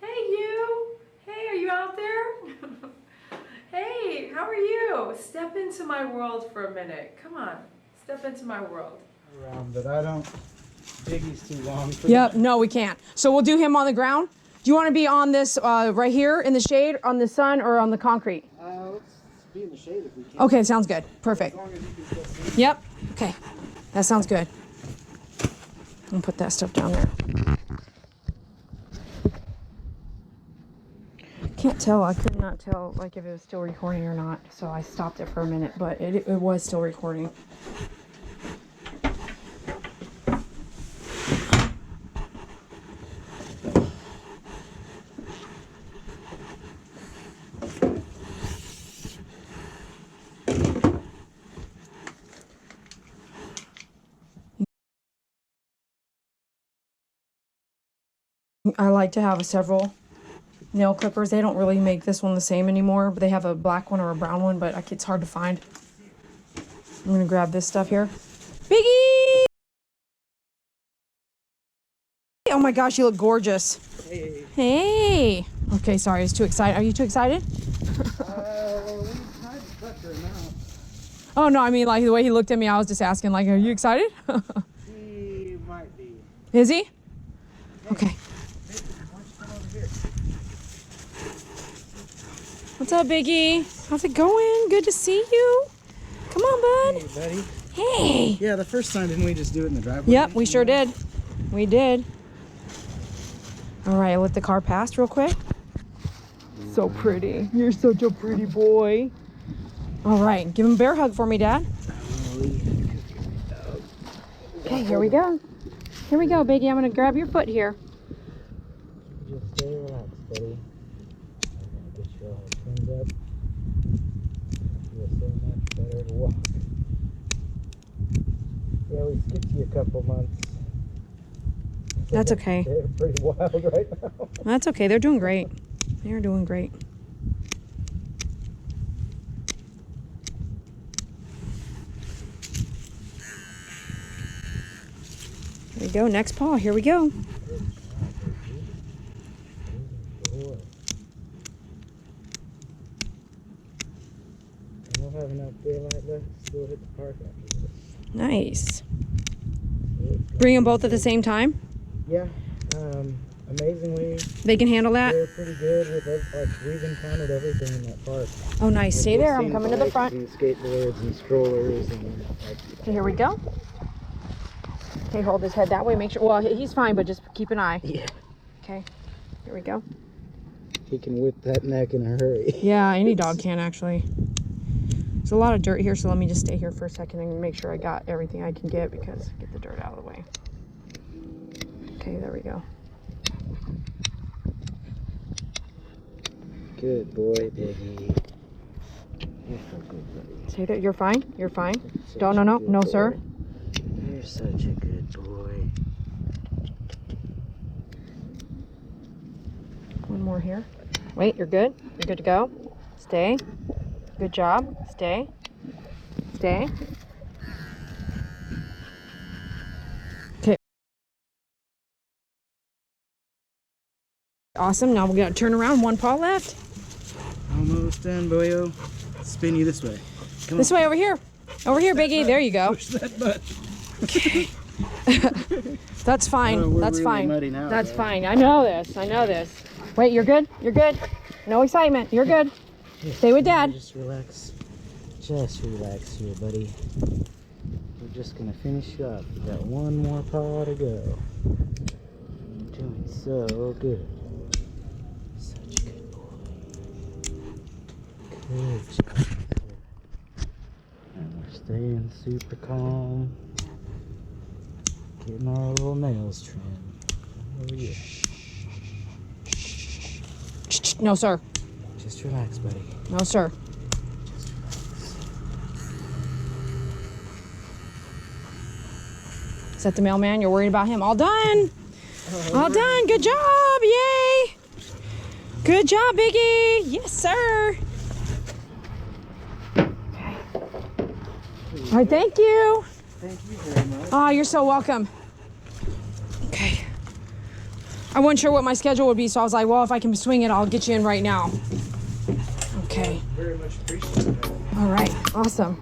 you! Hey, are you out there? Hey, how are you? Step into my world for a minute. Come on, step into my world. Around, but I don't. Biggie's too long for Yep, that. no, we can't. So we'll do him on the ground. Do you want to be on this right here in the shade, on the sun, or on the concrete? Let's be in the shade if we can. Okay, sounds good. Perfect. As long as you can still see. Yep. Okay, that sounds good. I'll put that stuff down there. Can't tell. I could not tell like if it was still recording or not. So I stopped it for a minute, but it was still recording. I like to have several nail clippers. They don't really make this one the same anymore, but they have a black one or a brown one, but it's hard to find. I'm gonna grab this stuff here. Biggie! Oh my gosh, you look gorgeous. Hey. Hey! Okay, sorry, I was too excited. Are you too excited? We tried to touch her now. Oh no, I mean like the way he looked at me, I was just asking like, are you excited? He might be. Is he? Okay. What's up, Biggie? How's it going? Good to see you. Come on, bud. Hey, buddy. Hey. Yeah, the first time, didn't we just do it in the driveway? Yep, we sure did. We did. All right, let the car pass real quick. So pretty. You're such a pretty boy. All right, give him a bear hug for me, Dad. Okay, here we go. Here we go, Biggie. I'm gonna grab your foot here. Just stay relaxed, buddy. I'm gonna get you all cleaned up. You're so much better to walk. Yeah, we skipped you a couple months. That's okay. They're pretty wild right now. That's okay. They're doing great. They're doing great. Here we go. Next paw. Here we go. We'll have enough daylight left to still hit the park after this. Nice. Bring them both at the same time? Yeah. Amazingly, They can handle that? they're pretty good with we've encountered everything in that park. Oh, nice. Stay We've there. I'm seen coming to the bikes front. and skateboards and strollers and Okay, here we go. Okay, hold his head that way. Make sure. Well, he's fine, but just keep an eye. yeah. Okay. Here we go. He can whip that neck in a hurry. Yeah, any dog can actually. There's a lot of dirt here, so let me just stay here for a second and make sure I got everything I can get because get the dirt out of the way. Okay, there we go. Good boy, Biggie. You're so good, buddy. Say that you're fine. You're fine. Such Don't. a No, good no, boy. sir. You're such a good boy. One more here. Wait, you're good. You're good to go. Stay. Good job. Stay. Stay. Okay. Awesome. Now we're gonna turn around. One paw left. Almost done, boyo. Spin you this way. Come This on. way, over here. Over here, Biggie. There you go. Push that button. Okay. That's fine. Oh, we're That's really fine. muddy now, That's though. fine. I know this. I know this. Wait, you're good? You're good? No excitement. You're good. Stay with Dad. Just relax. Just relax here, buddy. We're just gonna finish you up. We got one more paw to go. You're doing so good. Such a good boy. Good job. And we're staying super calm. Getting our little nails trimmed. Oh yeah. No, sir. Just relax, buddy. No, sir. Just relax. Is that the mailman? You're worried about him? All done. All done. Good job. Yay. Good job, Biggie. Yes, sir. Okay. All right, thank you. Thank you very much. Oh, you're so welcome. Okay. I wasn't sure what my schedule would be, so I was like, well, if I can swing it, I'll get you in right now. Okay. Very much appreciate that. All right. Awesome.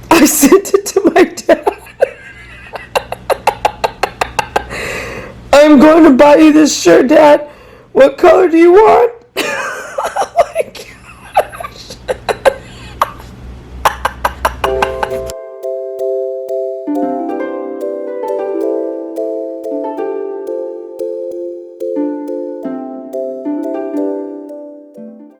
I sent it to my dad. I'm going to buy you this shirt, Dad. What color do you want?